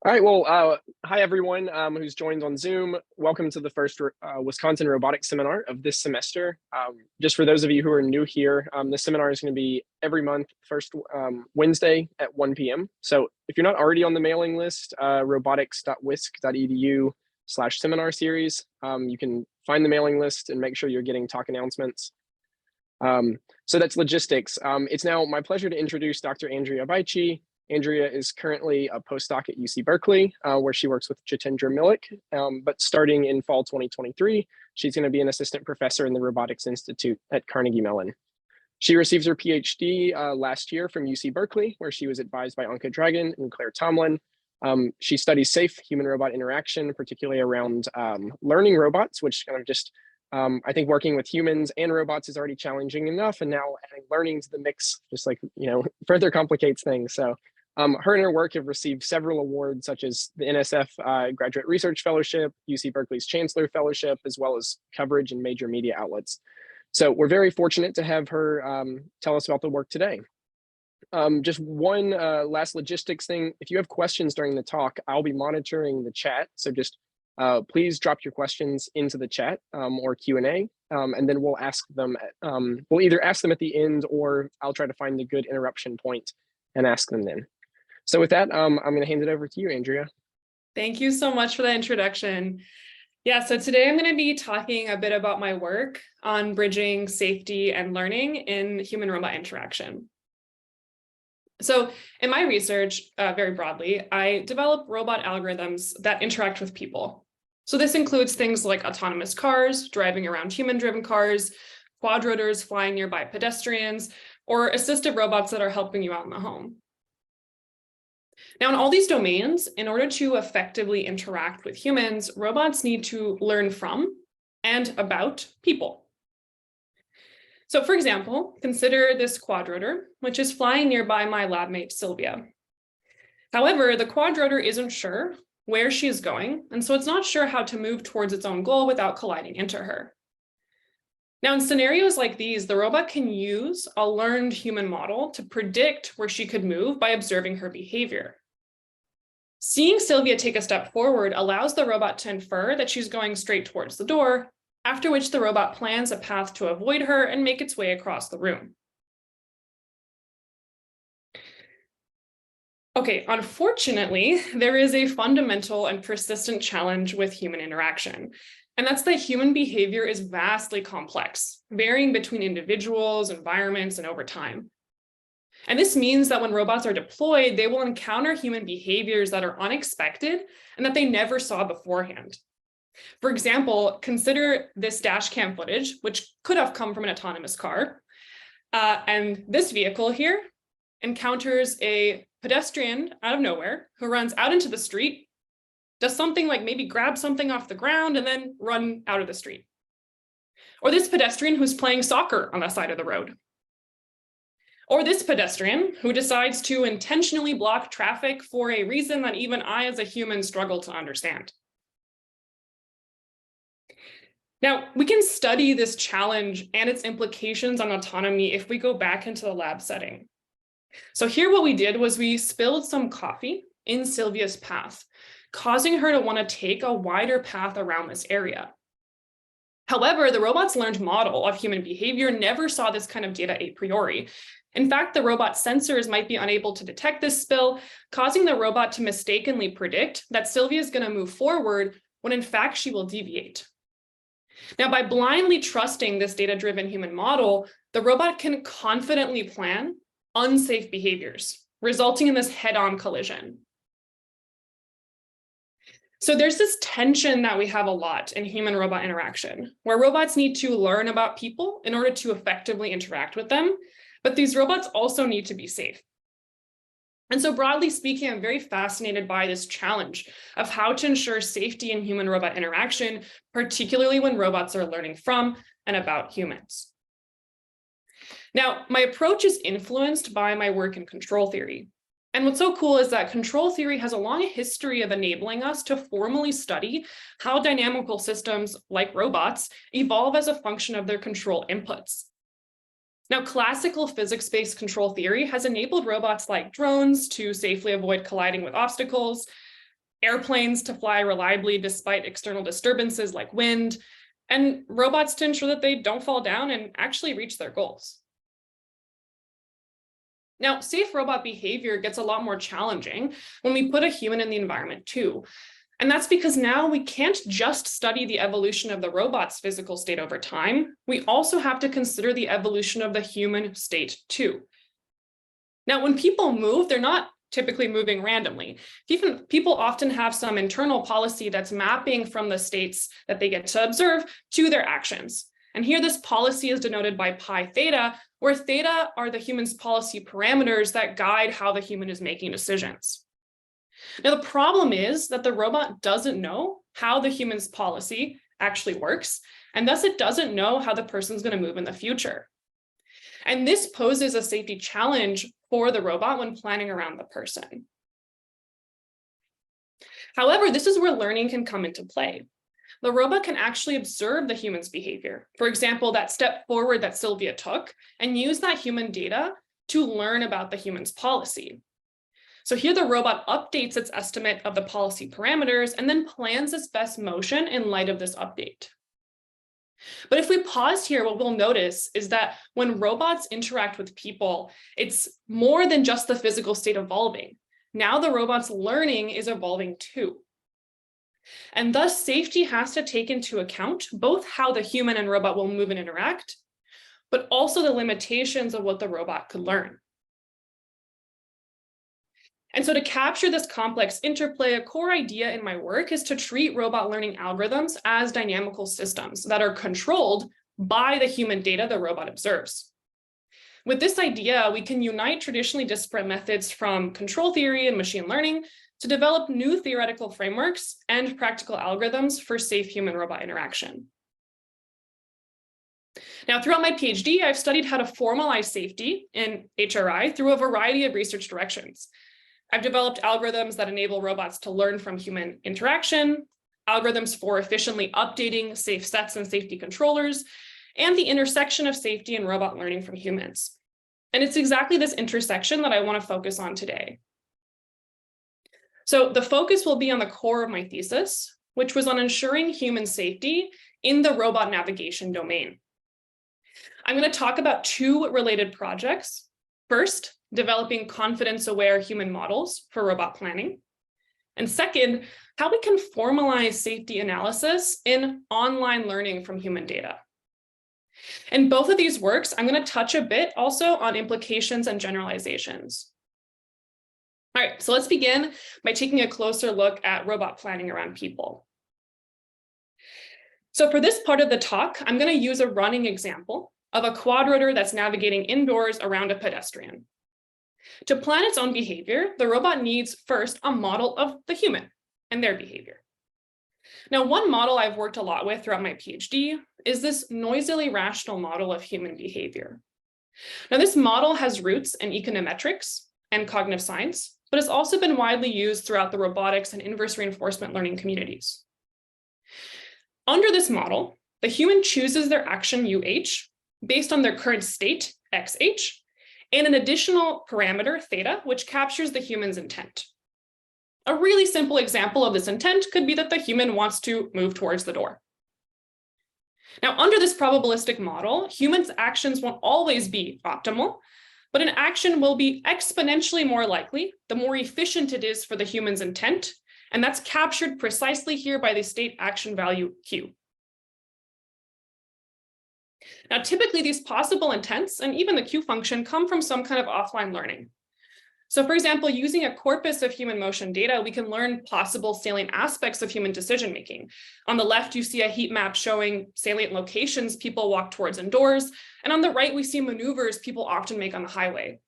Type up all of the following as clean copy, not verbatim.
All right, well, hi everyone who's joined on Zoom. Welcome to the first Wisconsin Robotics Seminar of this semester. Just for those of you who are new here, this seminar is going to be every month, first Wednesday at 1 p.m. So if you're not already on the mailing list, robotics.wisc.edu/seminar series, you can find the mailing list and make sure you're getting talk announcements. So that's logistics. It's now my pleasure to introduce Dr. Andrea Bajcsy. Andrea is currently a postdoc at UC Berkeley, where she works with Jitendra Milik. But starting in fall 2023, she's going to be an assistant professor in the Robotics Institute at Carnegie Mellon. She received her PhD last year from UC Berkeley, where she was advised by Anka Dragan and Claire Tomlin. She studies safe human-robot interaction, particularly around learning robots, which kind of just I think working with humans and robots is already challenging enough, and now adding learning to the mix just further complicates things. So her and her work have received several awards, such as the NSF Graduate Research Fellowship, UC Berkeley's Chancellor Fellowship, as well as coverage in major media outlets. So we're very fortunate to have her tell us about the work today. Just one last logistics thing. If you have questions during the talk, I'll be monitoring the chat. So just please drop your questions into the chat or Q&A, and then we'll ask them. We'll either ask them at the end, or I'll try to find a good interruption point and ask them then. So with that, I'm going to hand it over to you, Andrea. Thank you so much for that introduction. Yeah, so today I'm going to be talking a bit about my work on bridging safety and learning in human-robot interaction. So in my research, very broadly, I develop robot algorithms that interact with people. So this includes things like autonomous cars, driving around human-driven cars, quadrotors flying nearby pedestrians, or assistive robots that are helping you out in the home. Now, in all these domains, in order to effectively interact with humans, robots need to learn from and about people. So for example, consider this quadrotor, which is flying nearby my lab mate, Sylvia. However, the quadrotor isn't sure where she is going, and so it's not sure how to move towards its own goal without colliding into her. Now, in scenarios like these, the robot can use a learned human model to predict where she could move by observing her behavior. Seeing Sylvia take a step forward allows the robot to infer that she's going straight towards the door, after which the robot plans a path to avoid her and make its way across the room. Okay, unfortunately, there is a fundamental and persistent challenge with human interaction, and that's that human behavior is vastly complex, varying between individuals, environments, and over time. And this means that when robots are deployed, they will encounter human behaviors that are unexpected and that they never saw beforehand. For example, consider this dash cam footage, which could have come from an autonomous car. And this vehicle here encounters a pedestrian out of nowhere who runs out into the street, does something like maybe grab something off the ground and then run out of the street. Or this pedestrian who's playing soccer on the side of the road. Or this pedestrian who decides to intentionally block traffic for a reason that even I as a human struggle to understand. Now, we can study this challenge and its implications on autonomy if we go back into the lab setting. So here what we did was we spilled some coffee in Sylvia's path, causing her to want to take a wider path around this area. However, the robot's learned model of human behavior never saw this kind of data a priori. In fact, the robot's sensors might be unable to detect this spill, causing the robot to mistakenly predict that Sylvia is going to move forward when in fact she will deviate. Now, by blindly trusting this data-driven human model, the robot can confidently plan unsafe behaviors, resulting in this head-on collision. So there's this tension that we have a lot in human-robot interaction, where robots need to learn about people in order to effectively interact with them, but these robots also need to be safe. And so broadly speaking, I'm very fascinated by this challenge of how to ensure safety in human-robot interaction, particularly when robots are learning from and about humans. Now, my approach is influenced by my work in control theory. And what's so cool is that control theory has a long history of enabling us to formally study how dynamical systems like robots evolve as a function of their control inputs. Now, classical physics-based control theory has enabled robots like drones to safely avoid colliding with obstacles. airplanes to fly reliably despite external disturbances like wind, and robots to ensure that they don't fall down and actually reach their goals. Now, safe robot behavior gets a lot more challenging when we put a human in the environment too. And that's because now we can't just study the evolution of the robot's physical state over time. We also have to consider the evolution of the human state too. Now, when people move, they're not typically moving randomly. People often have some internal policy that's mapping from the states that they get to observe to their actions. And here this policy is denoted by pi theta, where theta are the human's policy parameters that guide how the human is making decisions. Now, the problem is that the robot doesn't know how the human's policy actually works, and thus it doesn't know how the person's going to move in the future. And this poses a safety challenge for the robot when planning around the person. However, this is where learning can come into play. The robot can actually observe the human's behavior. For example, that step forward that Sylvia took, and use that human data to learn about the human's policy. So here the robot updates its estimate of the policy parameters and then plans its best motion in light of this update. But if we pause here, what we'll notice is that when robots interact with people, it's more than just the physical state evolving. Now the robot's learning is evolving too. And thus safety has to take into account both how the human and robot will move and interact, but also the limitations of what the robot could learn. And so to capture this complex interplay, a core idea in my work is to treat robot learning algorithms as dynamical systems that are controlled by the human data the robot observes. With this idea, we can unite traditionally disparate methods from control theory and machine learning to develop new theoretical frameworks and practical algorithms for safe human-robot interaction. Now, throughout my PhD, I've studied how to formalize safety in HRI through a variety of research directions. I've developed algorithms that enable robots to learn from human interaction, algorithms for efficiently updating safe sets and safety controllers, and the intersection of safety and robot learning from humans. And it's exactly this intersection that I want to focus on today. So the focus will be on the core of my thesis, which was on ensuring human safety in the robot navigation domain. I'm going to talk about two related projects. First, developing confidence-aware human models for robot planning. And second, how we can formalize safety analysis in online learning from human data. In both of these works, I'm going to touch a bit also on implications and generalizations. All right, so let's begin by taking a closer look at robot planning around people. So for this part of the talk, I'm going to use a running example of a quadrotor that's navigating indoors around a pedestrian. To plan its own behavior, the robot needs first a model of the human and their behavior. Now, one model I've worked a lot with throughout my PhD is this noisily-rational model of human behavior. Now, this model has roots in econometrics and cognitive science, but has also been widely used throughout the robotics and inverse reinforcement learning communities. Under this model, the human chooses their action UH based on their current state, XH, and an additional parameter, theta, which captures the human's intent. A really simple example of this intent could be that the human wants to move towards the door. Now, under this probabilistic model, humans' actions won't always be optimal, but an action will be exponentially more likely the more efficient it is for the human's intent, and that's captured precisely here by the state action value Q. Now, typically these possible intents and even the Q function come from some kind of offline learning. So for example, using a corpus of human motion data, we can learn possible salient aspects of human decision-making. On the left, you see a heat map showing salient locations people walk towards indoors. And on the right, we see maneuvers people often make on the highway.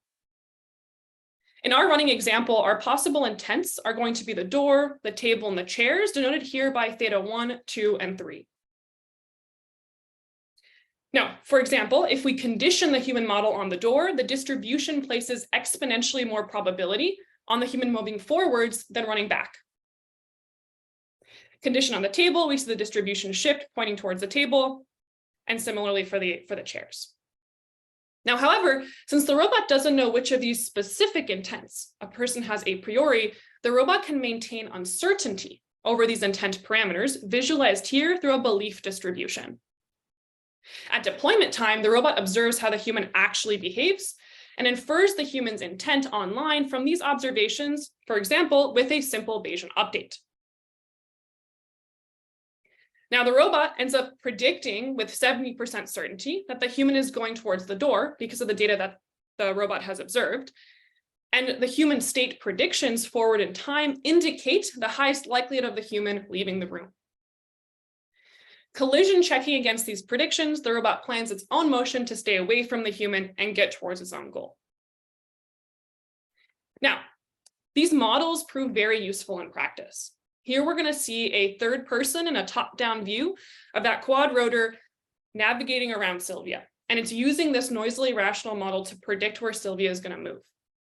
In our running example, our possible intents are going to be the door, the table, and the chairs, denoted here by theta 1, 2, and 3. Now, for example, if we condition the human model on the door, the distribution places exponentially more probability on the human moving forwards than running back. Condition on the table, we see the distribution shift pointing towards the table, and similarly for the chairs. Now, however, since the robot doesn't know which of these specific intents a person has a priori, the robot can maintain uncertainty over these intent parameters, visualized here through a belief distribution. At deployment time, the robot observes how the human actually behaves and infers the human's intent online from these observations, for example, with a simple Bayesian update. Now, the robot ends up predicting with 70% certainty that the human is going towards the door because of the data that the robot has observed. And the human state predictions forward in time indicate the highest likelihood of the human leaving the room. Collision checking against these predictions, the robot plans its own motion to stay away from the human and get towards its own goal. Now, these models prove very useful in practice. Here we're going to see a third person in a top-down view of that quad rotor navigating around Sylvia. And it's using this noisily-rational model to predict where Sylvia is going to move.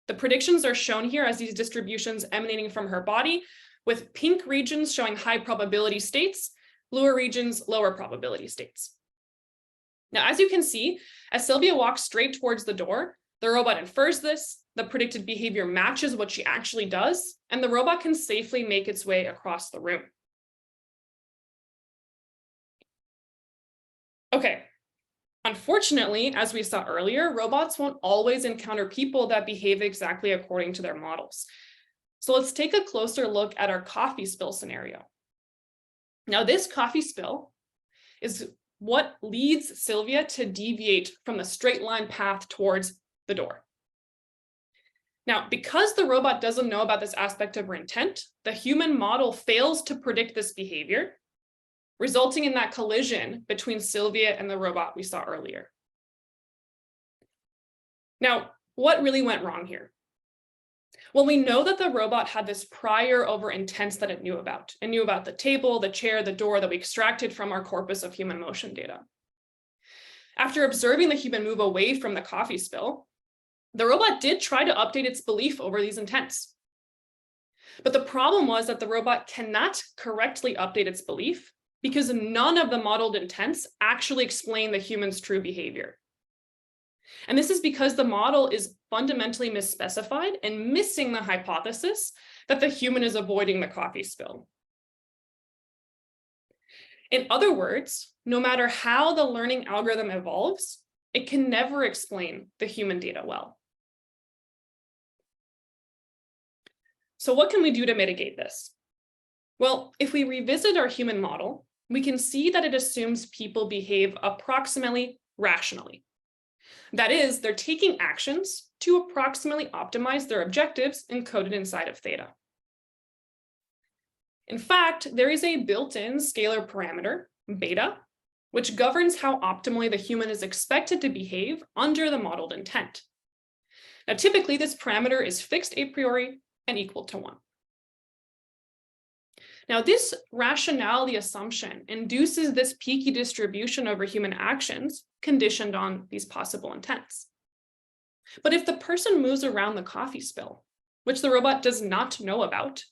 The predictions are shown here as these distributions emanating from her body, with pink regions showing high probability states, bluer regions lower probability states. Now, as you can see, as Sylvia walks straight towards the door, the robot infers this, the predicted behavior matches what she actually does, and the robot can safely make its way across the room. Okay, unfortunately, as we saw earlier, robots won't always encounter people that behave exactly according to their models. So let's take a closer look at our coffee spill scenario. Now, this coffee spill is what leads Sylvia to deviate from the straight line path towards the door. Now, because the robot doesn't know about this aspect of her intent, the human model fails to predict this behavior, resulting in that collision between Sylvia and the robot we saw earlier. Now, what really went wrong here? Well, we know that the robot had this prior over intents that it knew about. It knew about the table, the chair, the door that we extracted from our corpus of human motion data. After observing the human move away from the coffee spill, the robot did try to update its belief over these intents. But the problem was that the robot cannot correctly update its belief because none of the modeled intents actually explain the human's true behavior. And this is because the model is fundamentally misspecified and missing the hypothesis that the human is avoiding the coffee spill. In other words, no matter how the learning algorithm evolves, it can never explain the human data well. So what can we do to mitigate this? Well, if we revisit our human model, we can see that it assumes people behave approximately rationally. That is, they're taking actions to approximately optimize their objectives encoded inside of theta. In fact, there is a built-in scalar parameter, beta, which governs how optimally the human is expected to behave under the modeled intent. Now, typically, this parameter is fixed a priori and equal to 1. Now, this rationality assumption induces this peaky distribution over human actions conditioned on these possible intents. But if the person moves around the coffee spill, which the robot does not know about,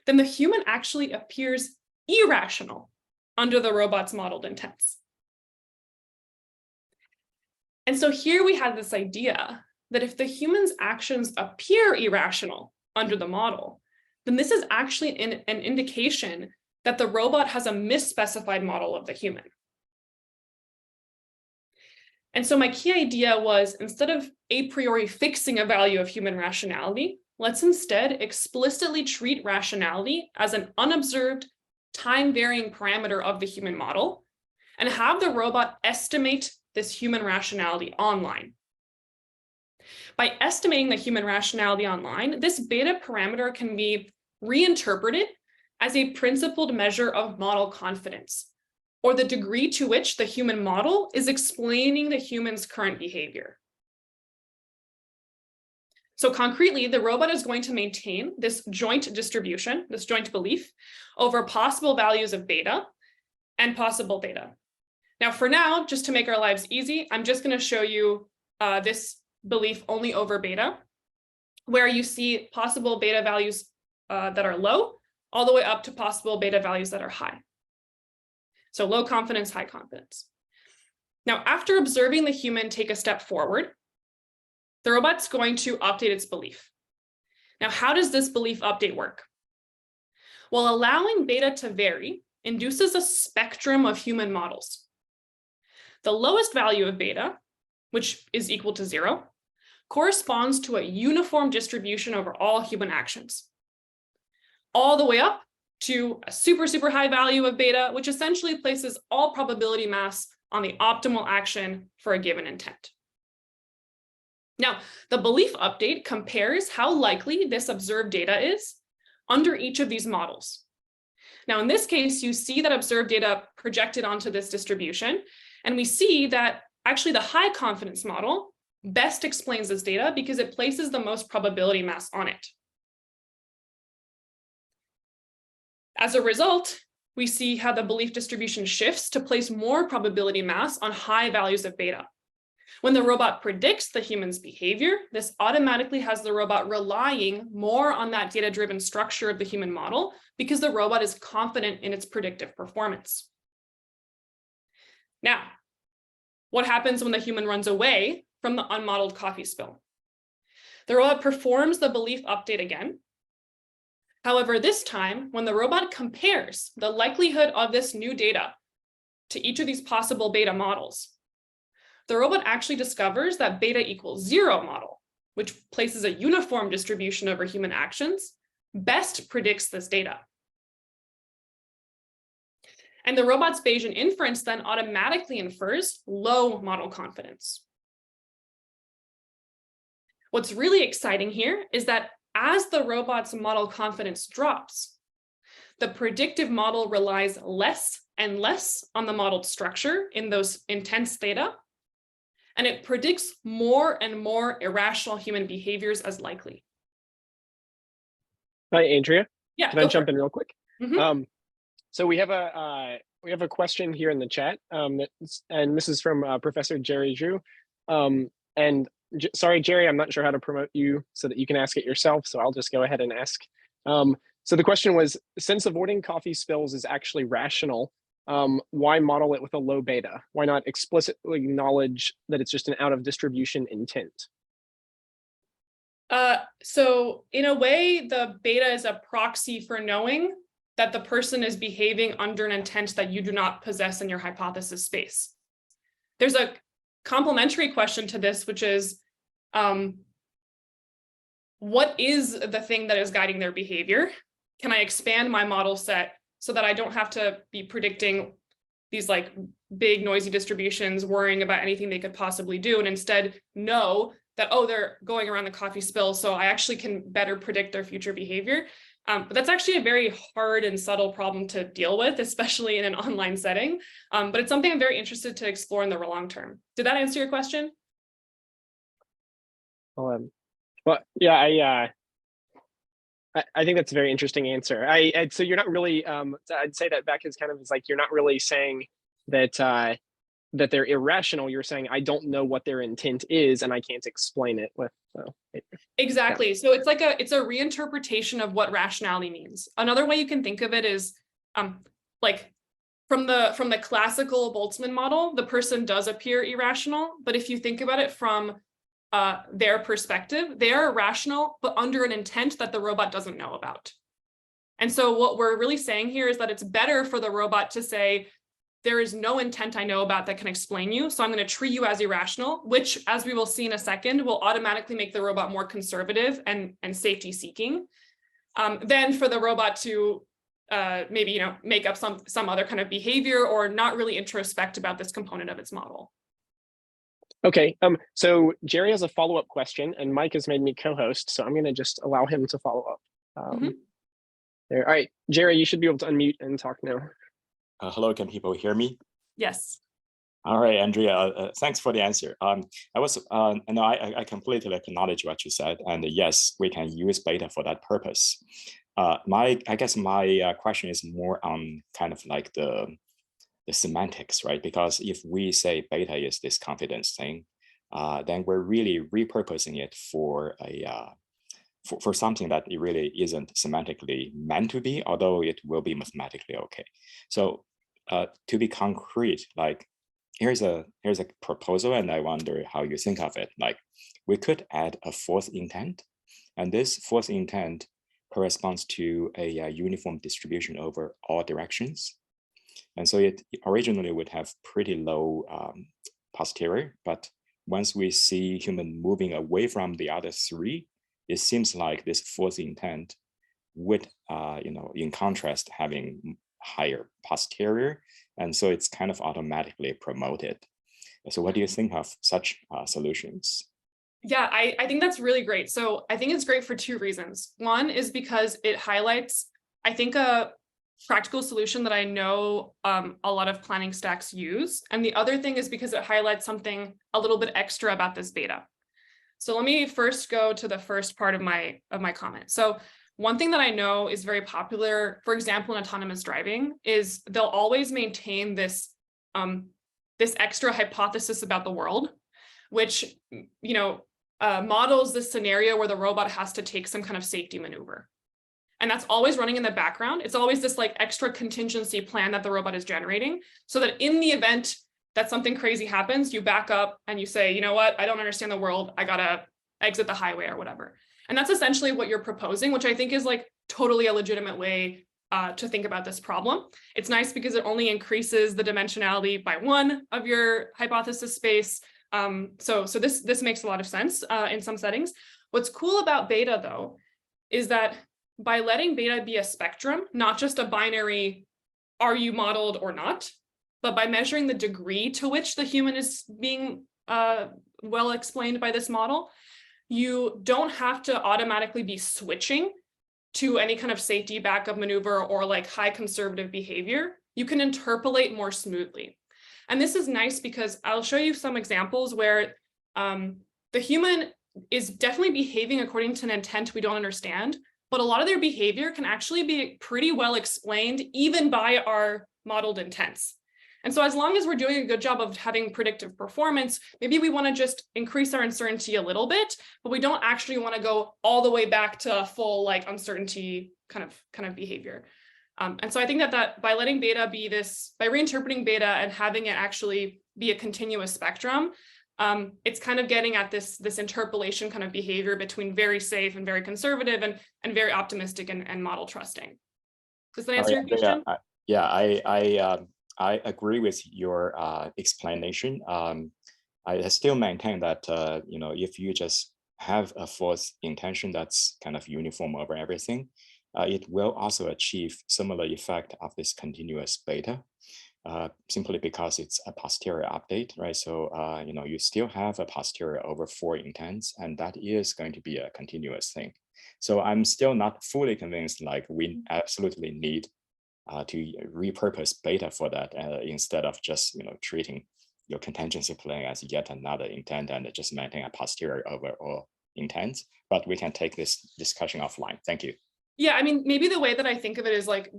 then the human actually appears irrational under the robot's modeled intents. And so here we have this idea that if the human's actions appear irrational under the model, then this is actually an indication that the robot has a misspecified model of the human. And so my key idea was, instead of a priori fixing a value of human rationality, let's instead explicitly treat rationality as an unobserved, time-varying parameter of the human model, and have the robot estimate this human rationality online. By estimating the human rationality online, this beta parameter can be reinterpreted as a principled measure of model confidence, or the degree to which the human model is explaining the human's current behavior. So concretely, the robot is going to maintain this joint distribution, this joint belief, over possible values of beta and possible theta. Now, for now, just to make our lives easy, I'm just going to show you this belief only over beta, where you see possible beta values that are low, all the way up to possible beta values that are high. So low confidence, high confidence. Now, after observing the human take a step forward, the robot's going to update its belief. Now, how does this belief update work? Well, allowing beta to vary induces a spectrum of human models. The lowest value of beta, which is equal to 0, corresponds to a uniform distribution over all human actions, all the way up to a super, super high value of beta, which essentially places all probability mass on the optimal action for a given intent. Now, the belief update compares how likely this observed data is under each of these models. Now, in this case, you see that observed data projected onto this distribution, and we see that actually the high confidence model best explains this data because it places the most probability mass on it. As a result, we see how the belief distribution shifts to place more probability mass on high values of beta. When the robot predicts the human's behavior, this automatically has the robot relying more on that data-driven structure of the human model because the robot is confident in its predictive performance. Now, what happens when the human runs away from the unmodeled coffee spill? The robot performs the belief update again. However, this time, when the robot compares the likelihood of this new data to each of these possible beta models, the robot actually discovers that beta equals 0 model, which places a uniform distribution over human actions, best predicts this data. And the robot's Bayesian inference then automatically infers low model confidence. What's really exciting here is that as the robot's model confidence drops, the predictive model relies less and less on the modeled structure in those intense theta, and it predicts more and more irrational human behaviors as likely. Hi, Andrea. Yeah, Can I jump in real quick? Mm-hmm. So we have a question here in the chat, and this is from Professor Jerry Zhu. Sorry, Jerry, I'm not sure how to promote you so that you can ask it yourself, so I'll just go ahead and ask. So the question was, since avoiding coffee spills is actually rational, why model it with a low beta? Why not explicitly acknowledge that it's just an out of distribution intent? So in a way, the beta is a proxy for knowing that the person is behaving under an intent that you do not possess in your hypothesis space. There's a complementary question to this, which is, what is the thing that is guiding their behavior? Can I expand my model set so that I don't have to be predicting these like big noisy distributions, worrying about anything they could possibly do, and instead know that, oh, they're going around the coffee spill, so I actually can better predict their future behavior. But that's actually a very hard and subtle problem to deal with, especially in an online setting. But it's something I'm very interested to explore in the long term. Did that answer your question? Well, yeah, I think that's a very interesting answer. So you're not really, I'd say that back is kind of like, you're not really saying that that they're irrational. You're saying, I don't know what their intent is and I can't explain it with. Exactly. Yeah. So it's a reinterpretation of what rationality means. Another way you can think of it is like from the classical Boltzmann model, the person does appear irrational, but if you think about it from their perspective, they are irrational, but under an intent that the robot doesn't know about. And so what we're really saying here is that it's better for the robot to say, there is no intent I know about that can explain you, so I'm going to treat you as irrational, which, as we will see in a second, will automatically make the robot more conservative and safety seeking. Then for the robot to maybe make up some other kind of behavior or not really introspect about this component of its model. Okay, so Jerry has a follow-up question, and Mike has made me co-host, so I'm going to just allow him to follow up. There. All right, Jerry, you should be able to unmute and talk now. Hello, can people hear me? Yes. All right, Andrea, thanks for the answer. I completely acknowledge what you said, and yes, we can use beta for that purpose. I guess my question is more on kind of like the semantics, right? Because if we say beta is this confidence thing, then we're really repurposing it for for something that it really isn't semantically meant to be, although it will be mathematically okay. So to be concrete, like here's a proposal, and I wonder how you think of it. Like, we could add a fourth intent, and this fourth intent corresponds to a uniform distribution over all directions. And so it originally would have pretty low posterior, but once we see human moving away from the other three, it seems like this fourth intent would, in contrast, having higher posterior, and so it's kind of automatically promoted. So what do you think of such solutions? Yeah, I think that's really great. So I think it's great for two reasons. One is because it highlights, I think, a practical solution that I know a lot of planning stacks use. And the other thing is because it highlights something a little bit extra about this beta. So let me first go to the first part of my comment. So one thing that I know is very popular, for example, in autonomous driving, is they'll always maintain this extra hypothesis about the world, which, models this scenario where the robot has to take some kind of safety maneuver. And that's always running in the background. It's always this like extra contingency plan that the robot is generating, so that in the event that something crazy happens, you back up and you say, you know what, I don't understand the world, I gotta exit the highway or whatever. And that's essentially what you're proposing, which I think is like totally a legitimate way to think about this problem. It's nice because it only increases the dimensionality by one of your hypothesis space. So this makes a lot of sense in some settings. What's cool about beta, though, is that by letting beta be a spectrum, not just a binary, are you modeled or not, but by measuring the degree to which the human is being well explained by this model, you don't have to automatically be switching to any kind of safety backup maneuver or like high conservative behavior. You can interpolate more smoothly. And this is nice because I'll show you some examples where the human is definitely behaving according to an intent we don't understand, but a lot of their behavior can actually be pretty well explained even by our modeled intents. And so as long as we're doing a good job of having predictive performance, maybe we want to just increase our uncertainty a little bit, but we don't actually want to go all the way back to full like uncertainty kind of behavior. And so I think that by letting beta be this, by reinterpreting beta and having it actually be a continuous spectrum, it's kind of getting at this interpolation kind of behavior between very safe and very conservative and very optimistic and model trusting. Does that answer your question? I agree with your explanation. I still maintain that if you just have a fourth intention that's kind of uniform over everything, it will also achieve similar effect of this continuous beta, simply because it's a posterior update, right? So you still have a posterior over 4 intents, and that is going to be a continuous thing. So I'm still not fully convinced like we absolutely need to repurpose beta for that instead of just treating your contingency plan as yet another intent and just maintain a posterior over all intents. But we can take this discussion offline. Thank you. Yeah, I mean, maybe the way that I think of it is like,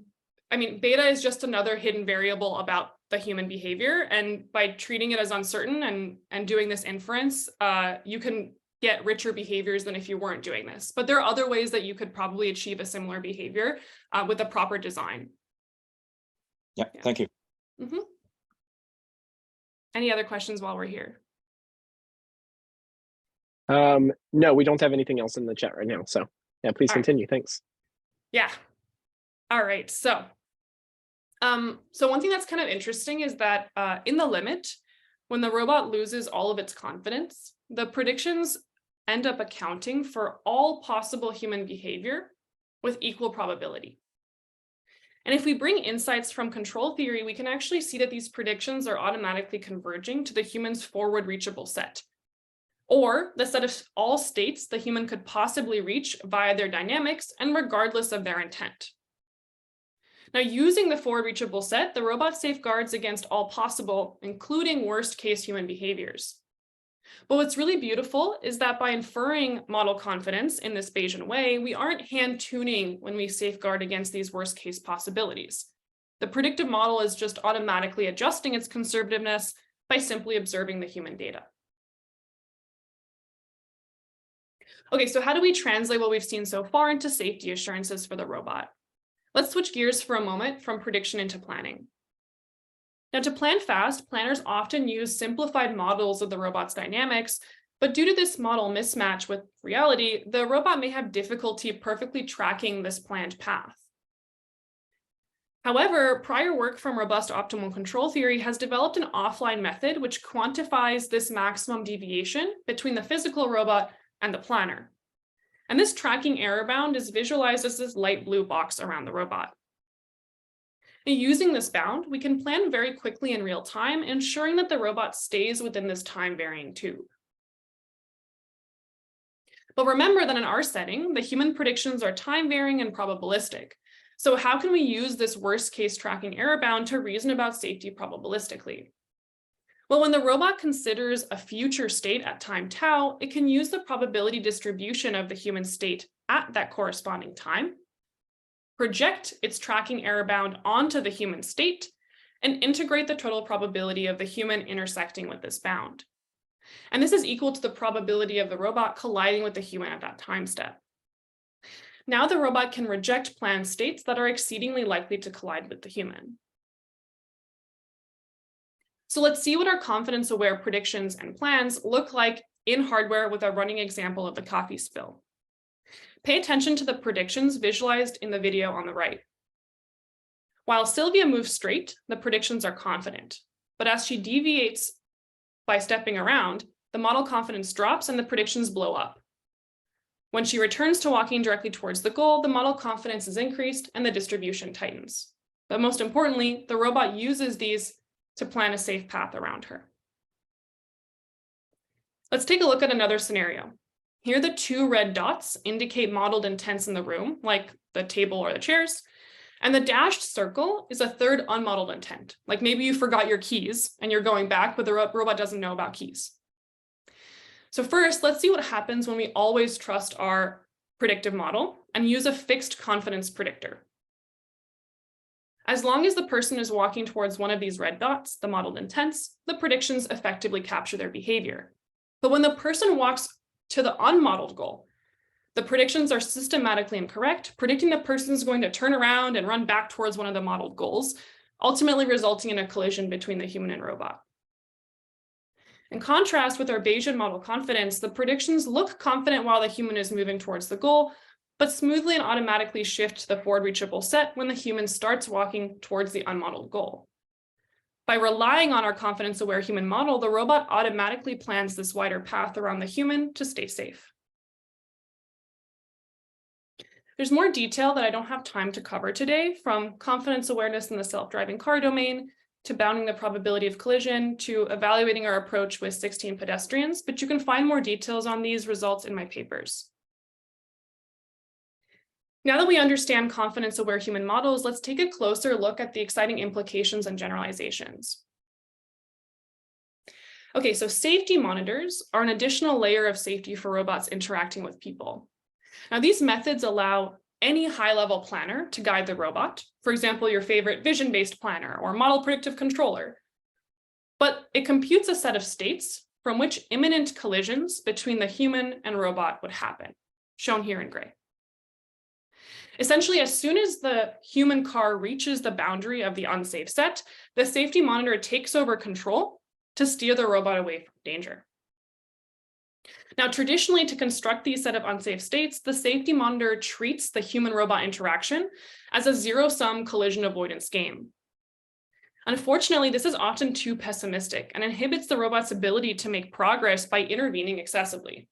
beta is just another hidden variable about the human behavior. And by treating it as uncertain and doing this inference, you can get richer behaviors than if you weren't doing this. But there are other ways that you could probably achieve a similar behavior with a proper design. Yeah, thank you. Mm-hmm. Any other questions while we're here? No, we don't have anything else in the chat right now. So yeah, please continue. Thanks. Yeah. All right. So one thing that's kind of interesting is that in the limit, when the robot loses all of its confidence, the predictions end up accounting for all possible human behavior with equal probability. And if we bring insights from control theory, we can actually see that these predictions are automatically converging to the human's forward reachable set, or the set of all states the human could possibly reach via their dynamics and regardless of their intent. Now, using the forward reachable set, the robot safeguards against all possible, including worst case human behaviors. But what's really beautiful is that by inferring model confidence in this Bayesian way, we aren't hand tuning when we safeguard against these worst case possibilities. The predictive model is just automatically adjusting its conservativeness by simply observing the human data. Okay, so how do we translate what we've seen so far into safety assurances for the robot? Let's switch gears for a moment from prediction into planning. Now, to plan fast, planners often use simplified models of the robot's dynamics, but due to this model mismatch with reality, the robot may have difficulty perfectly tracking this planned path. However, prior work from robust optimal control theory has developed an offline method which quantifies this maximum deviation between the physical robot and the planner. And this tracking error bound is visualized as this light blue box around the robot. And using this bound, we can plan very quickly in real time, ensuring that the robot stays within this time-varying tube. But remember that in our setting, the human predictions are time-varying and probabilistic. So how can we use this worst-case tracking error bound to reason about safety probabilistically? Well, when the robot considers a future state at time tau, it can use the probability distribution of the human state at that corresponding time, project its tracking error bound onto the human state, and integrate the total probability of the human intersecting with this bound. And this is equal to the probability of the robot colliding with the human at that time step. Now the robot can reject planned states that are exceedingly likely to collide with the human. So let's see what our confidence-aware predictions and plans look like in hardware with a running example of the coffee spill. Pay attention to the predictions visualized in the video on the right. While Sylvia moves straight, the predictions are confident, but as she deviates by stepping around, the model confidence drops and the predictions blow up. When she returns to walking directly towards the goal, the model confidence is increased and the distribution tightens. But most importantly, the robot uses these to plan a safe path around her. Let's take a look at another scenario. Here, the two red dots indicate modeled intents in the room, like the table or the chairs. And the dashed circle is a third unmodeled intent. Like maybe you forgot your keys and you're going back, but the robot doesn't know about keys. So first, let's see what happens when we always trust our predictive model and use a fixed confidence predictor. As long as the person is walking towards one of these red dots, the modeled intents, the predictions effectively capture their behavior. But when the person walks to the unmodeled goal, the predictions are systematically incorrect, predicting the person is going to turn around and run back towards one of the modeled goals, ultimately resulting in a collision between the human and robot. In contrast with our Bayesian model confidence, the predictions look confident while the human is moving towards the goal, but smoothly and automatically shift to the forward reachable set when the human starts walking towards the unmodeled goal. By relying on our confidence-aware human model, the robot automatically plans this wider path around the human to stay safe. There's more detail that I don't have time to cover today, from confidence awareness in the self-driving car domain, to bounding the probability of collision, to evaluating our approach with 16 pedestrians, but you can find more details on these results in my papers. Now that we understand confidence-aware human models, let's take a closer look at the exciting implications and generalizations. Okay, so safety monitors are an additional layer of safety for robots interacting with people. Now, these methods allow any high-level planner to guide the robot, for example, your favorite vision-based planner or model predictive controller. But it computes a set of states from which imminent collisions between the human and robot would happen, shown here in gray. Essentially, as soon as the human car reaches the boundary of the unsafe set, the safety monitor takes over control to steer the robot away from danger. Now, traditionally, to construct these set of unsafe states, the safety monitor treats the human-robot interaction as a zero-sum collision avoidance game. Unfortunately, this is often too pessimistic and inhibits the robot's ability to make progress by intervening excessively.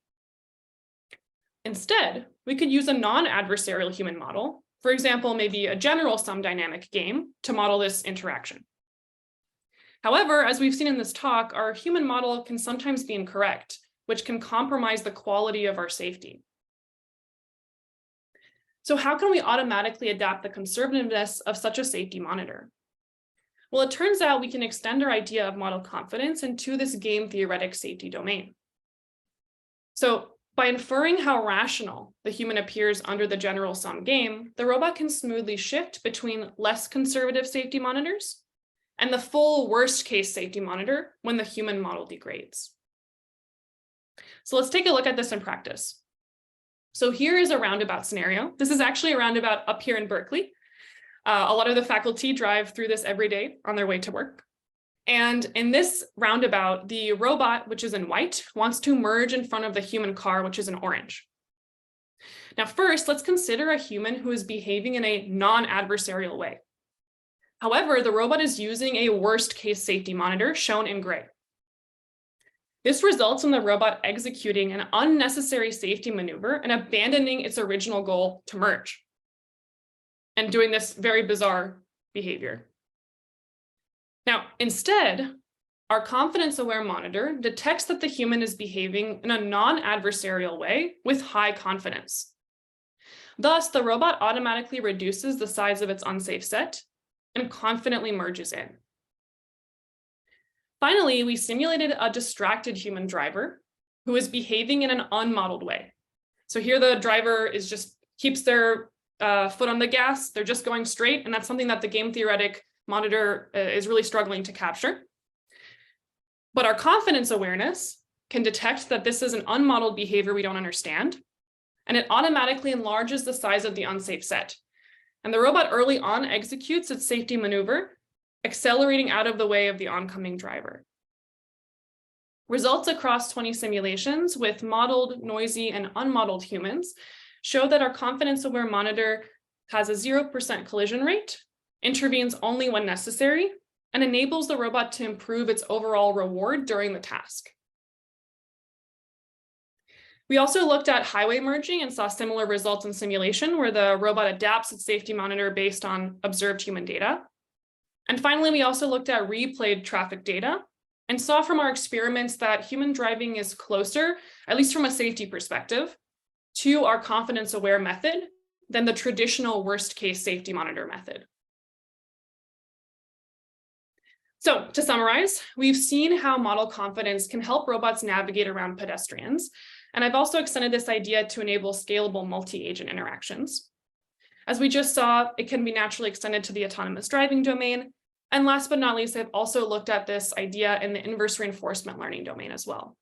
Instead, we could use a non-adversarial human model, for example, maybe a general-sum dynamic game, to model this interaction. However, as we've seen in this talk, our human model can sometimes be incorrect, which can compromise the quality of our safety. So how can we automatically adapt the conservativeness of such a safety monitor? Well, it turns out we can extend our idea of model confidence into this game theoretic safety domain. So by inferring how rational the human appears under the general sum game, the robot can smoothly shift between less conservative safety monitors and the full worst case safety monitor when the human model degrades. So let's take a look at this in practice. So here is a roundabout scenario. This is actually a roundabout up here in Berkeley. A lot of the faculty drive through this every day on their way to work. And in this roundabout, the robot, which is in white, wants to merge in front of the human car, which is in orange. Now, first, let's consider a human who is behaving in a non-adversarial way. However, the robot is using a worst-case safety monitor shown in gray. This results in the robot executing an unnecessary safety maneuver and abandoning its original goal to merge, and doing this very bizarre behavior. Now, instead, our confidence-aware monitor detects that the human is behaving in a non-adversarial way with high confidence. Thus, the robot automatically reduces the size of its unsafe set and confidently merges in. Finally, we simulated a distracted human driver who is behaving in an unmodeled way. So here the driver is just keeps their foot on the gas. They're just going straight, and that's something that the game theoretic monitor is really struggling to capture. But our confidence awareness can detect that this is an unmodeled behavior we don't understand, and it automatically enlarges the size of the unsafe set. And the robot early on executes its safety maneuver, accelerating out of the way of the oncoming driver. Results across 20 simulations with modeled, noisy, and unmodeled humans show that our confidence-aware monitor has a 0% collision rate, intervenes only when necessary, and enables the robot to improve its overall reward during the task. We also looked at highway merging and saw similar results in simulation where the robot adapts its safety monitor based on observed human data. And finally, we also looked at replayed traffic data and saw from our experiments that human driving is closer, at least from a safety perspective, to our confidence-aware method than the traditional worst-case safety monitor method. So to summarize, we've seen how model confidence can help robots navigate around pedestrians. And I've also extended this idea to enable scalable multi-agent interactions. As we just saw, it can be naturally extended to the autonomous driving domain. And last but not least, I've also looked at this idea in the inverse reinforcement learning domain as well.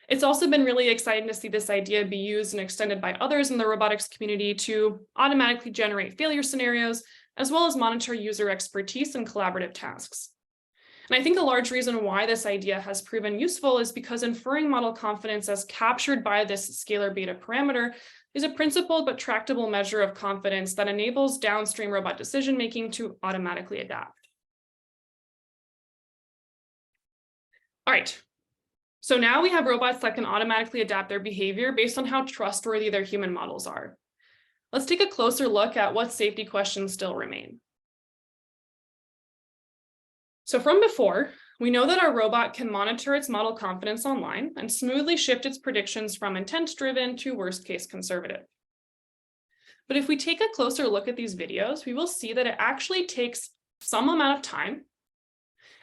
It's also been really exciting to see this idea be used and extended by others in the robotics community to automatically generate failure scenarios, as well as monitor user expertise in collaborative tasks. And I think a large reason why this idea has proven useful is because inferring model confidence as captured by this scalar beta parameter is a principled but tractable measure of confidence that enables downstream robot decision-making to automatically adapt. All right, so now we have robots that can automatically adapt their behavior based on how trustworthy their human models are. Let's take a closer look at what safety questions still remain. So from before, we know that our robot can monitor its model confidence online and smoothly shift its predictions from intent-driven to worst-case conservative. But if we take a closer look at these videos, we will see that it actually takes some amount of time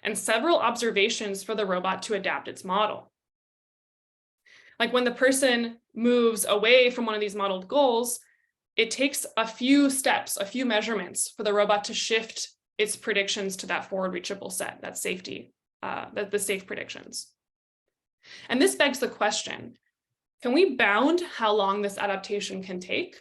and several observations for the robot to adapt its model. Like when the person moves away from one of these modeled goals, it takes a few steps, a few measurements for the robot to shift its predictions to that forward reachable set, that safety, the safe predictions. And this begs the question, can we bound how long this adaptation can take?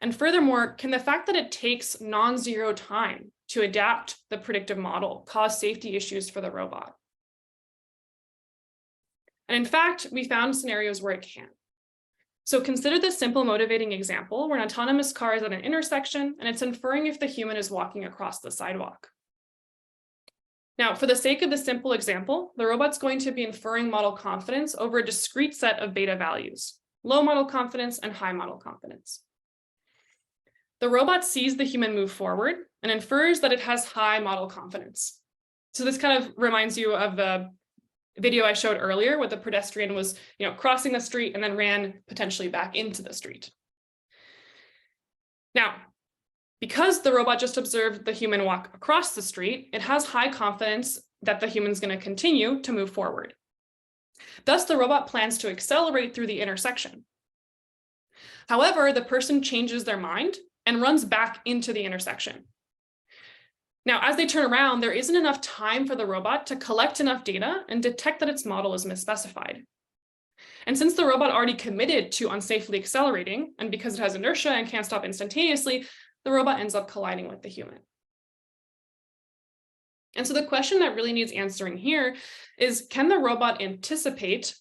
And furthermore, can the fact that it takes non-zero time to adapt the predictive model cause safety issues for the robot? And in fact, we found scenarios where it can. So consider this simple motivating example where an autonomous car is at an intersection and it's inferring if the human is walking across the sidewalk. Now, for the sake of this simple example, the robot's going to be inferring model confidence over a discrete set of beta values, low model confidence and high model confidence. The robot sees the human move forward and infers that it has high model confidence. So this kind of reminds you of the video I showed earlier where the pedestrian was, crossing the street and then ran potentially back into the street. Now, because the robot just observed the human walk across the street, it has high confidence that the human's going to continue to move forward. Thus, the robot plans to accelerate through the intersection. However, the person changes their mind and runs back into the intersection. Now, as they turn around, there isn't enough time for the robot to collect enough data and detect that its model is misspecified. And since the robot already committed to unsafely accelerating, and because it has inertia and can't stop instantaneously, the robot ends up colliding with the human. And so the question that really needs answering here is, can the robot anticipate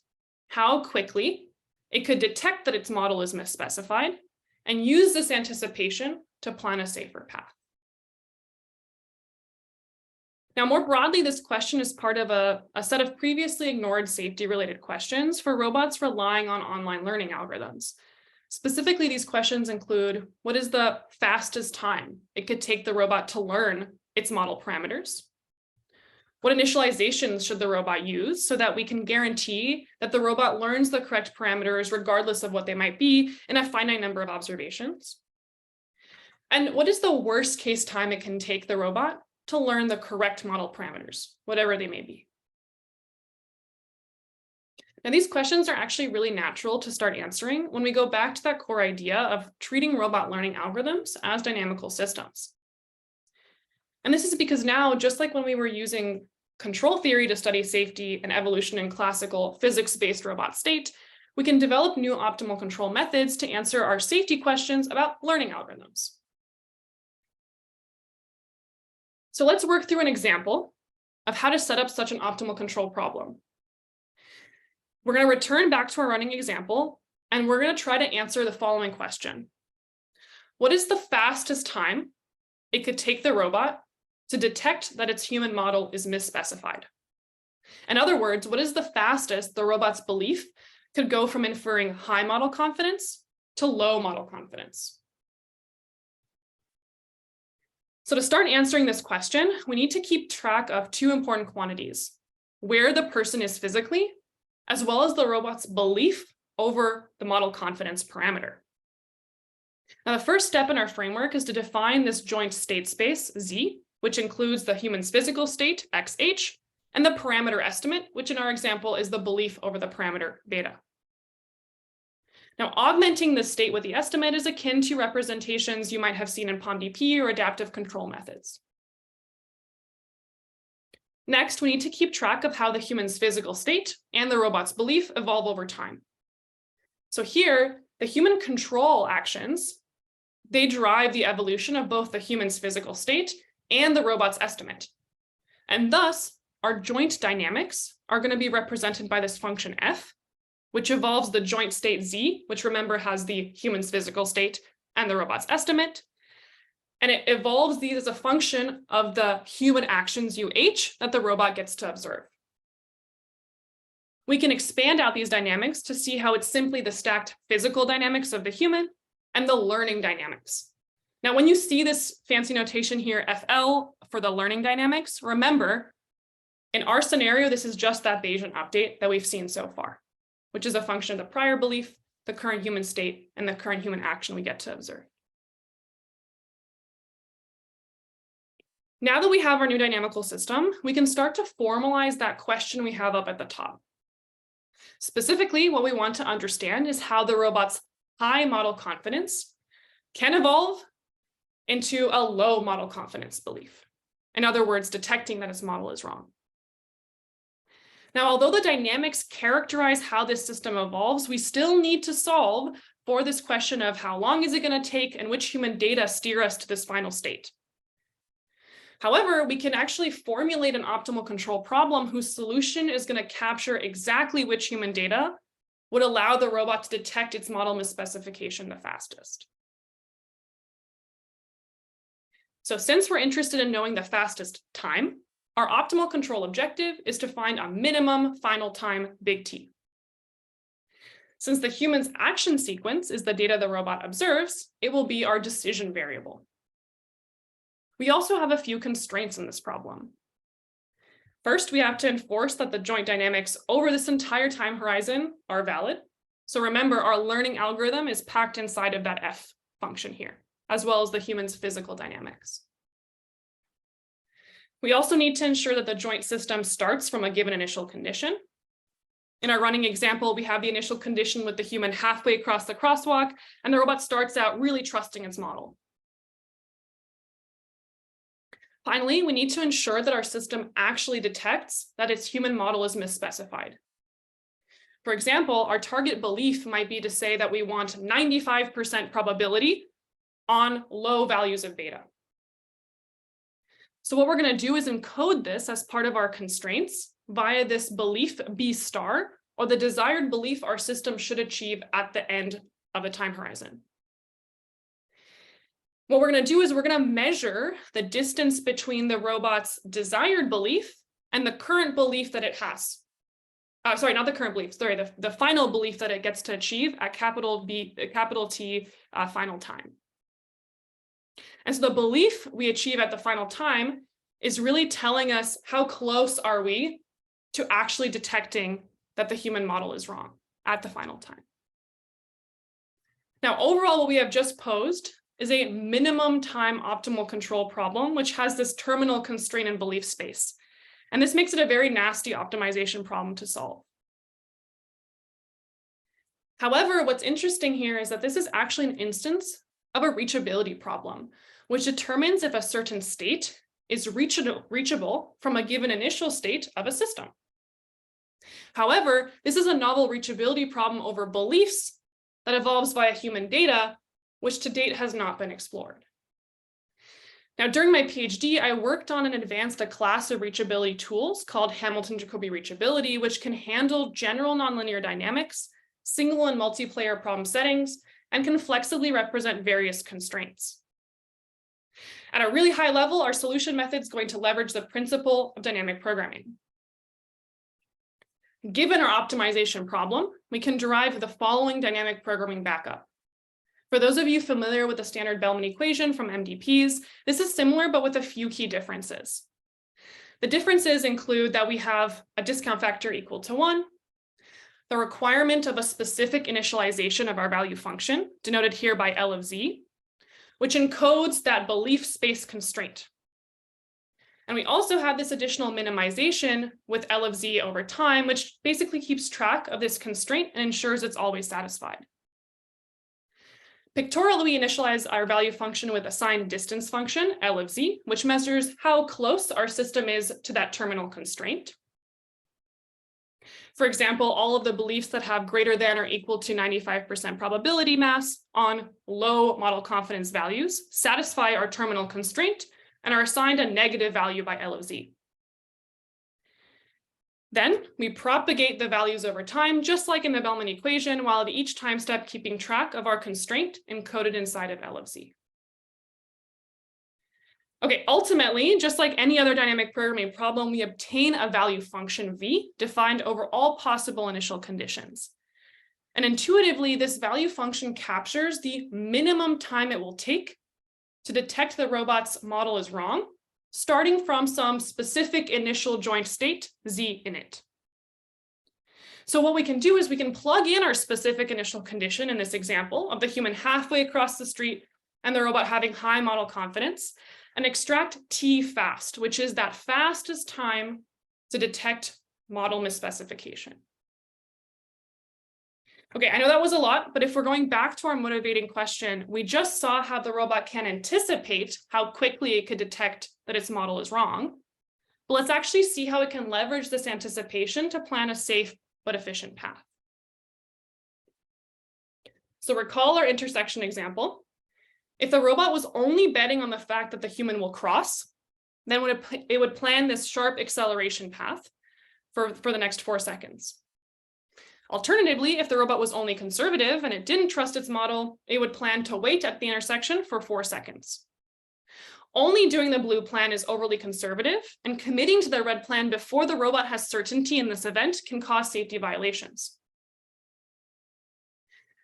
how quickly it could detect that its model is misspecified and use this anticipation to plan a safer path? Now, more broadly, this question is part of a set of previously ignored safety-related questions for robots relying on online learning algorithms. Specifically, these questions include, what is the fastest time it could take the robot to learn its model parameters? What initializations should the robot use so that we can guarantee that the robot learns the correct parameters regardless of what they might be in a finite number of observations? And what is the worst case time it can take the robot to learn the correct model parameters, whatever they may be? Now, these questions are actually really natural to start answering when we go back to that core idea of treating robot learning algorithms as dynamical systems. And this is because now, just like when we were using control theory to study safety and evolution in classical physics-based robot state, we can develop new optimal control methods to answer our safety questions about learning algorithms. So let's work through an example of how to set up such an optimal control problem. We're going to return back to our running example, and we're going to try to answer the following question. What is the fastest time it could take the robot to detect that its human model is misspecified? In other words, what is the fastest the robot's belief could go from inferring high model confidence to low model confidence? So to start answering this question, we need to keep track of two important quantities: where the person is physically, as well as the robot's belief over the model confidence parameter. Now, the first step in our framework is to define this joint state space, Z, which includes the human's physical state, XH, and the parameter estimate, which in our example is the belief over the parameter, beta. Now, augmenting the state with the estimate is akin to representations you might have seen in POMDP or adaptive control methods. Next, we need to keep track of how the human's physical state and the robot's belief evolve over time. So here, the human control actions, they drive the evolution of both the human's physical state and the robot's estimate. And thus, our joint dynamics are going to be represented by this function f, which evolves the joint state z, which remember has the human's physical state and the robot's estimate. And it evolves these as a function of the human actions UH that the robot gets to observe. We can expand out these dynamics to see how it's simply the stacked physical dynamics of the human and the learning dynamics. Now, when you see this fancy notation here, FL, for the learning dynamics, remember, in our scenario, this is just that Bayesian update that we've seen so far, which is a function of the prior belief, the current human state, and the current human action we get to observe. Now that we have our new dynamical system, we can start to formalize that question we have up at the top. Specifically, what we want to understand is how the robot's high model confidence can evolve into a low model confidence belief. In other words, detecting that its model is wrong. Now, although the dynamics characterize how this system evolves, we still need to solve for this question of how long is it going to take and which human data steer us to this final state. However, we can actually formulate an optimal control problem whose solution is going to capture exactly which human data would allow the robot to detect its model misspecification the fastest. So since we're interested in knowing the fastest time, our optimal control objective is to find a minimum final time, big T. Since the human's action sequence is the data the robot observes, it will be our decision variable. We also have a few constraints in this problem. First, we have to enforce that the joint dynamics over this entire time horizon are valid. So remember, our learning algorithm is packed inside of that f function here, as well as the human's physical dynamics. We also need to ensure that the joint system starts from a given initial condition. In our running example, we have the initial condition with the human halfway across the crosswalk, and the robot starts out really trusting its model. Finally, we need to ensure that our system actually detects that its human model is misspecified. For example, our target belief might be to say that we want 95% probability on low values of beta. So what we're going to do is encode this as part of our constraints via this belief B star, or the desired belief our system should achieve at the end of a time horizon. What we're going to do is we're going to measure the distance between the robot's desired belief and the current belief that it has. Sorry, not the current belief, sorry, the final belief that it gets to achieve at capital T final time. And so the belief we achieve at the final time is really telling us how close are we to actually detecting that the human model is wrong at the final time. Now, overall, what we have just posed is a minimum time optimal control problem, which has this terminal constraint and belief space. And this makes it a very nasty optimization problem to solve. However, what's interesting here is that this is actually an instance of a reachability problem, which determines if a certain state is reachable from a given initial state of a system. However, this is a novel reachability problem over beliefs that evolves via human data, which to date has not been explored. Now, during my PhD, I worked on and advanced a class of reachability tools called Hamilton-Jacobi reachability, which can handle general nonlinear dynamics, single and multiplayer problem settings, and can flexibly represent various constraints. At a really high level, our solution method is going to leverage the principle of dynamic programming. Given our optimization problem, we can derive the following dynamic programming backup. For those of you familiar with the standard Bellman equation from MDPs, this is similar, but with a few key differences. The differences include that we have a discount factor equal to 1, the requirement of a specific initialization of our value function, denoted here by L of z, which encodes that belief space constraint. And we also have this additional minimization with L of z over time, which basically keeps track of this constraint and ensures it's always satisfied. Pictorially, we initialize our value function with a signed distance function, L of z, which measures how close our system is to that terminal constraint. For example, all of the beliefs that have greater than or equal to 95% probability mass on low model confidence values satisfy our terminal constraint and are assigned a negative value by L of z. Then we propagate the values over time, just like in the Bellman equation, while at each time step keeping track of our constraint encoded inside of L of z. Okay, ultimately, just like any other dynamic programming problem, we obtain a value function v defined over all possible initial conditions. And intuitively, this value function captures the minimum time it will take to detect the robot's model is wrong, starting from some specific initial joint state, z in it. So what we can do is we can plug in our specific initial condition in this example of the human halfway across the street and the robot having high model confidence, and extract t fast, which is that fastest time to detect model misspecification. Okay, I know that was a lot, but if we're going back to our motivating question, we just saw how the robot can anticipate how quickly it could detect that its model is wrong. But let's actually see how it can leverage this anticipation to plan a safe but efficient path. So recall our intersection example. If the robot was only betting on the fact that the human will cross, then it would plan this sharp acceleration path for the next 4 seconds. Alternatively, if the robot was only conservative and it didn't trust its model, it would plan to wait at the intersection for 4 seconds. Only doing the blue plan is overly conservative, and committing to the red plan before the robot has certainty in this event can cause safety violations.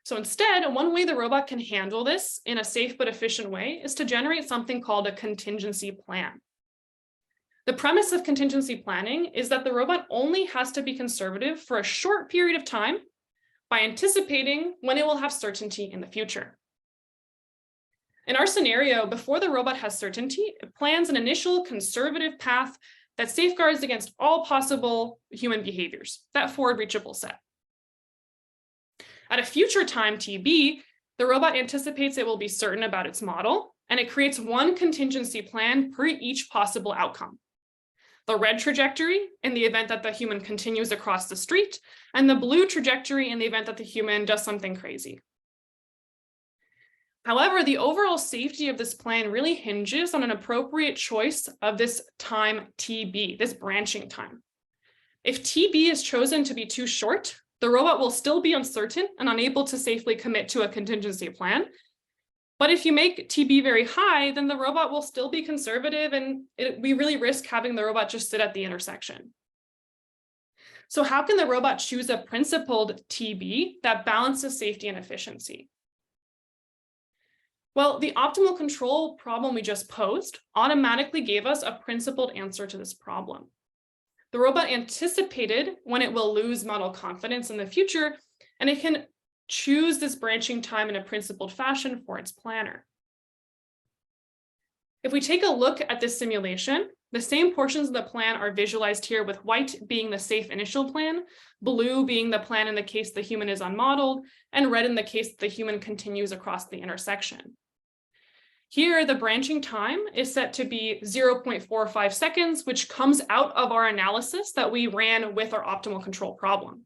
So instead, one way the robot can handle this in a safe but efficient way is to generate something called a contingency plan. The premise of contingency planning is that the robot only has to be conservative for a short period of time by anticipating when it will have certainty in the future. In our scenario, before the robot has certainty, it plans an initial conservative path that safeguards against all possible human behaviors, that forward reachable set. At a future time TB, the robot anticipates it will be certain about its model, and it creates one contingency plan per each possible outcome. The red trajectory in the event that the human continues across the street, and the blue trajectory in the event that the human does something crazy. However, the overall safety of this plan really hinges on an appropriate choice of this time TB, this branching time. If TB is chosen to be too short, the robot will still be uncertain and unable to safely commit to a contingency plan. But if you make TB very high, then the robot will still be conservative, and we really risk having the robot just sit at the intersection. So how can the robot choose a principled TB that balances safety and efficiency? Well, the optimal control problem we just posed automatically gave us a principled answer to this problem. The robot anticipated when it will lose model confidence in the future, and it can choose this branching time in a principled fashion for its planner. If we take a look at this simulation, the same portions of the plan are visualized here, with white being the safe initial plan, blue being the plan in the case the human is unmodeled, and red in the case the human continues across the intersection. Here, the branching time is set to be 0.45 seconds, which comes out of our analysis that we ran with our optimal control problem.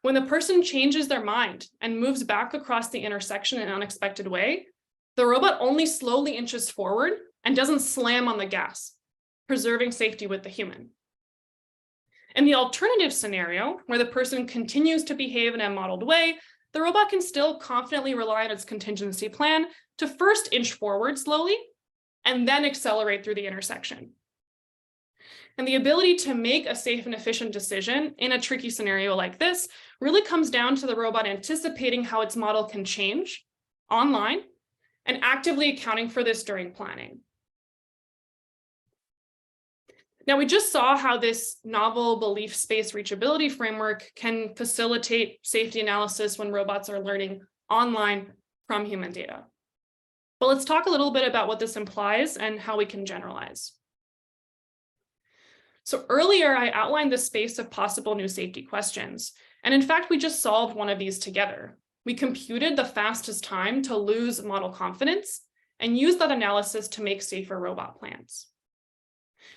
When the person changes their mind and moves back across the intersection in an unexpected way, the robot only slowly inches forward and doesn't slam on the gas, preserving safety with the human. In the alternative scenario, where the person continues to behave in a modeled way, the robot can still confidently rely on its contingency plan to first inch forward slowly and then accelerate through the intersection. And the ability to make a safe and efficient decision in a tricky scenario like this really comes down to the robot anticipating how its model can change online and actively accounting for this during planning. Now, we just saw how this novel belief space reachability framework can facilitate safety analysis when robots are learning online from human data. But let's talk a little bit about what this implies and how we can generalize. So earlier, I outlined the space of possible new safety questions. And in fact, we just solved one of these together. We computed the fastest time to lose model confidence and used that analysis to make safer robot plans.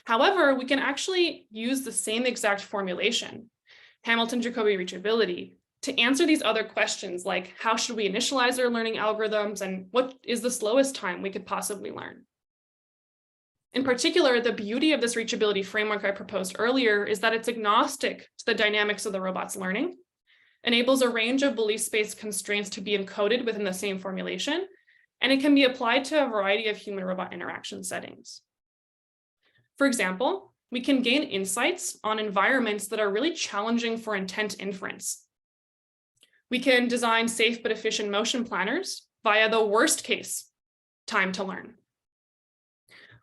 However, we can actually use the same exact formulation, Hamilton-Jacobi reachability, to answer these other questions like how should we initialize our learning algorithms and what is the slowest time we could possibly learn. In particular, the beauty of this reachability framework I proposed earlier is that it's agnostic to the dynamics of the robot's learning, enables a range of belief space constraints to be encoded within the same formulation, and it can be applied to a variety of human-robot interaction settings. For example, we can gain insights on environments that are really challenging for intent inference. We can design safe but efficient motion planners via the worst case time to learn.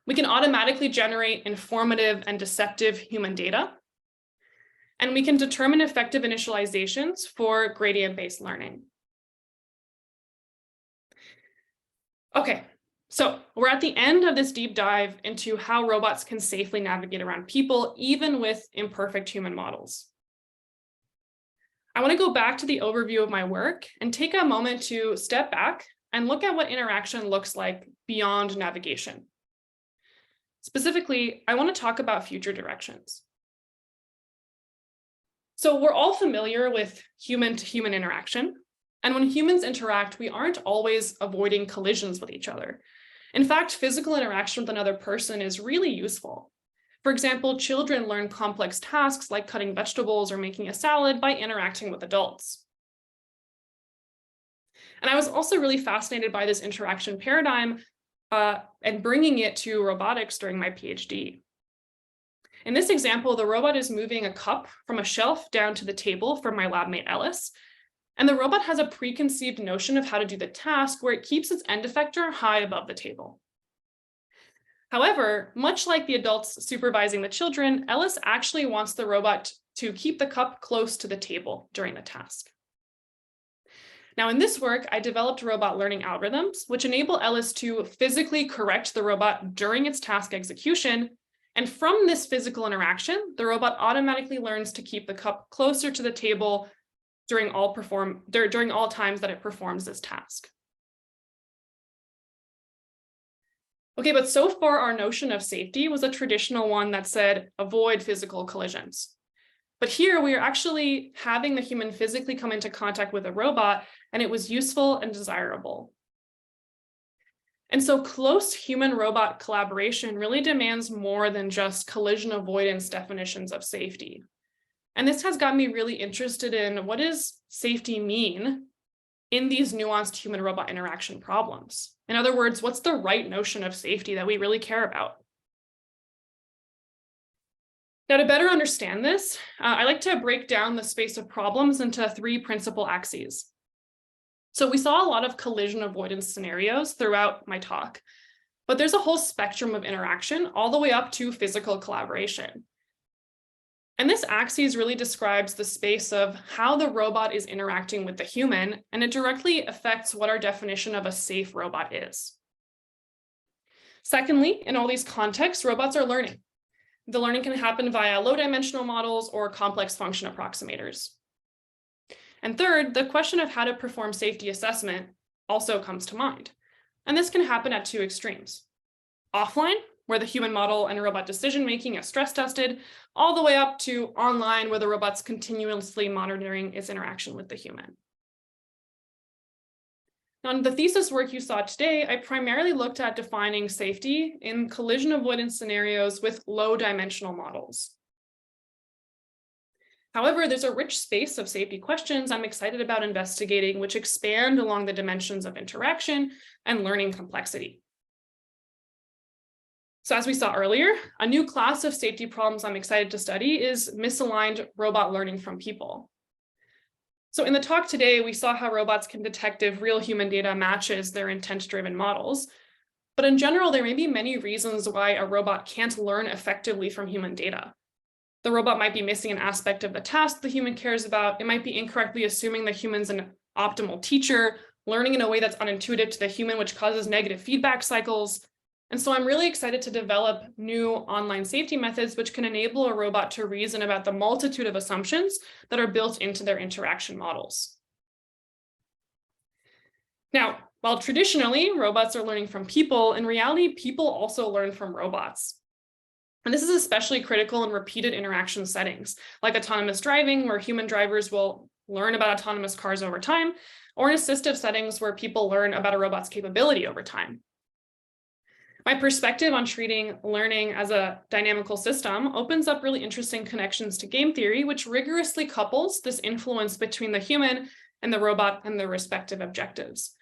We can automatically generate informative and deceptive human data. And we can determine effective initializations for gradient-based learning. Okay, so we're at the end of this deep dive into how robots can safely navigate around people, even with imperfect human models. I want to go back to the overview of my work and take a moment to step back and look at what interaction looks like beyond navigation. Specifically, I want to talk about future directions. So we're all familiar with human-to-human interaction. And when humans interact, we aren't always avoiding collisions with each other. In fact, physical interaction with another person is really useful. For example, children learn complex tasks like cutting vegetables or making a salad by interacting with adults. And I was also really fascinated by this interaction paradigm and bringing it to robotics during my PhD. In this example, the robot is moving a cup from a shelf down to the table for my lab mate Ellis. And the robot has a preconceived notion of how to do the task where it keeps its end effector high above the table. However, much like the adults supervising the children, Ellis actually wants the robot to keep the cup close to the table during the task. Now, in this work, I developed robot learning algorithms, which enable Ellis to physically correct the robot during its task execution. And from this physical interaction, the robot automatically learns to keep the cup closer to the table during all times that it performs this task. Okay, but so far our notion of safety was a traditional one that said avoid physical collisions. But here we are actually having the human physically come into contact with a robot, and it was useful and desirable. And so close human-robot collaboration really demands more than just collision avoidance definitions of safety. And this has got me really interested in what does safety mean in these nuanced human-robot interaction problems? In other words, what's the right notion of safety that we really care about? Now, to better understand this, I like to break down the space of problems into 3 principal axes. So we saw a lot of collision avoidance scenarios throughout my talk, but there's a whole spectrum of interaction all the way up to physical collaboration. And this axis really describes the space of how the robot is interacting with the human, and it directly affects what our definition of a safe robot is. Secondly, in all these contexts, robots are learning. The learning can happen via low-dimensional models or complex function approximators. And third, the question of how to perform safety assessment also comes to mind. And this can happen at 2 extremes. Offline, where the human model and robot decision-making is stress tested, all the way up to online, where the robot's continuously monitoring its interaction with the human. Now, in the thesis work you saw today, I primarily looked at defining safety in collision avoidance scenarios with low-dimensional models. However, there's a rich space of safety questions I'm excited about investigating, which expand along the dimensions of interaction and learning complexity. So as we saw earlier, a new class of safety problems I'm excited to study is misaligned robot learning from people. So in the talk today, we saw how robots can detect if real human data matches their intent-driven models. But in general, there may be many reasons why a robot can't learn effectively from human data. The robot might be missing an aspect of the task the human cares about. It might be incorrectly assuming the human's an optimal teacher, learning in a way that's unintuitive to the human, which causes negative feedback cycles. And so I'm really excited to develop new online safety methods which can enable a robot to reason about the multitude of assumptions that are built into their interaction models. Now, while traditionally robots are learning from people, in reality, people also learn from robots. And this is especially critical in repeated interaction settings, like autonomous driving, where human drivers will learn about autonomous cars over time, or in assistive settings where people learn about a robot's capability over time. My perspective on treating learning as a dynamical system opens up really interesting connections to game theory, which rigorously couples this influence between the human and the robot and their respective objectives.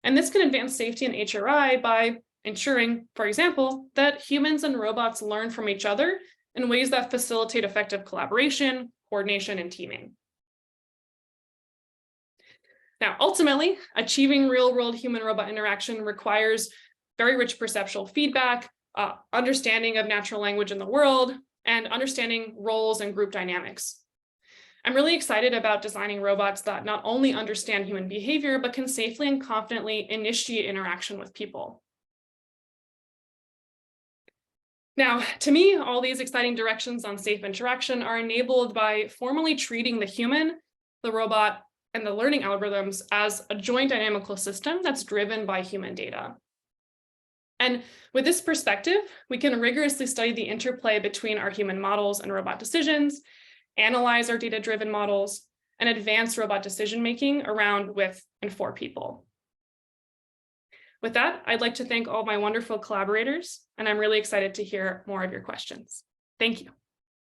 And this can advance safety in HRI by ensuring, for example, that humans and robots learn from each other in ways that facilitate effective collaboration, coordination, and teaming. Now, ultimately, achieving real-world human-robot interaction requires very rich perceptual feedback, understanding of natural language in the world, and understanding roles and group dynamics. I'm really excited about designing robots that not only understand human behavior, but can safely and confidently initiate interaction with people. Now, to me, all these exciting directions on safe interaction are enabled by formally treating the human, the robot, and the learning algorithms as a joint dynamical system that's driven by human data. And with this perspective, we can rigorously study the interplay between our human models and robot decisions, analyze our data-driven models, and advance robot decision-making around, with, and for people. With that, I'd like to thank all my wonderful collaborators, and I'm really excited to hear more of your questions. Thank you.